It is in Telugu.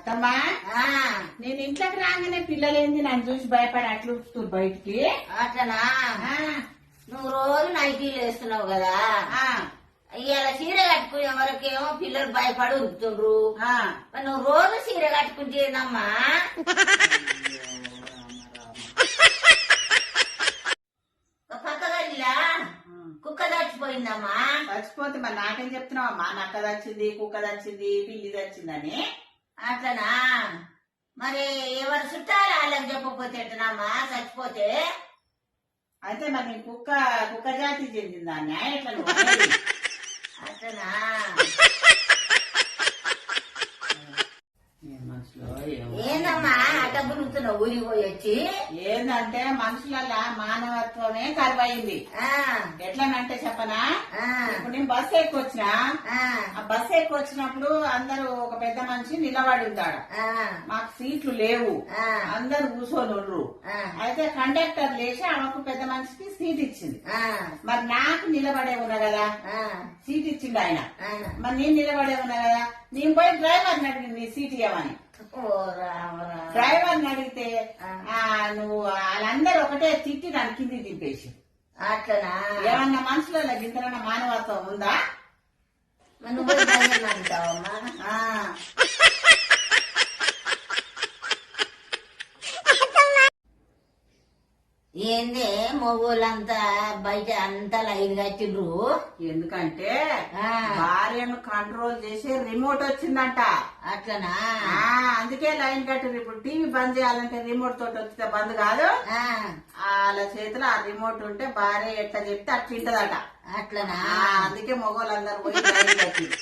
అత్తమ్మా నేను ఇంట్లోకి రాగానే పిల్లలేంది నన్ను చూసి భయపడి అట్లు ఉడుకుతారు బయటికి. అట్లనా? నువ్వు రోజు నైటీలు వేస్తున్నావు కదా, ఇవాళ చీర కట్టుకునే వరకేమో పిల్లలు భయపడి ఉరుకుతుండ్రు. నువ్వు రోజు చీర కట్టుకుంటేనమ్మా. పక్కగా కుక్క చచ్చిపోయిందమ్మా. చచ్చిపోతే మరి నాకేం చెప్తున్నావు అమ్మా? నక్క దచ్చింది, కుక్క దచ్చింది, పిల్లి దచ్చిందని. అట్లనా? మరి ఎవరు చుట్టాలి వాళ్ళకి చెప్పకపోతే ఎట్టనమ్మా చచ్చిపోతే? అయితే మరి నేను కుక్క జాతి చెందిందాన్ని ఎట్లా? అట్లనా? ఏందమ్మా అట్ట గురుతున్నావు ఊరి పోయి వచ్చి? ఏందంటే మనుషులల్లా మానవత్వమే కరువైంది. ఎట్లానంటే చెప్పనా, ఇప్పుడు నేను బస్సు ఎక్కొచ్చినా, ఆ బస్సు ఎక్కొచ్చినప్పుడు అందరూ ఒక పెద్ద మనిషి నిలబడి ఉంటాడు, మాకు సీట్లు లేవు, అందరు కూర్చొని ఉండ్రు. అయితే కండక్టర్ లేచి ఆమెకు పెద్ద మనిషికి సీట్ ఇచ్చింది. మరి నాకు నిలబడే ఉన్నా కదా, సీట్ ఇచ్చిండు ఆయన. మరి నేను నిలబడే ఉన్నా కదా, నేను పోయి డ్రైవర్ని అడిగింది నీ సీట్ ఇవ్వమని. డ్రైవర్ని అడిగితే నువ్వు వాళ్ళందరూ ఒకటే తిట్టి దాని కింది దింపేసి. అట్లనా? ఏమన్నా మనుషులలో గింతలన్న మానవత్వం ఉందా? నువ్వు అంటావమ్మా? ఏందే మొగోళ్ళంతా బయట అంతా లైన్ కట్టిండ్రు? ఎందుకంటే భార్యను కంట్రోల్ చేసే రిమోట్ వచ్చిందంట. అట్లనా? అందుకే లైన్ కట్టిండ్రు. ఇప్పుడు టీవీ బంద్ చేయాలంటే రిమోట్ తోటి వస్తే బంద్ కాదు. వాళ్ళ చేతిలో ఆ రిమోట్ ఉంటే భార్య ఎట్లా చెప్తే అట్లుంటదట. అట్లనా? అందుకే మొగోళ్ళందరూ పోయి లైన్ కట్టిండ్రు.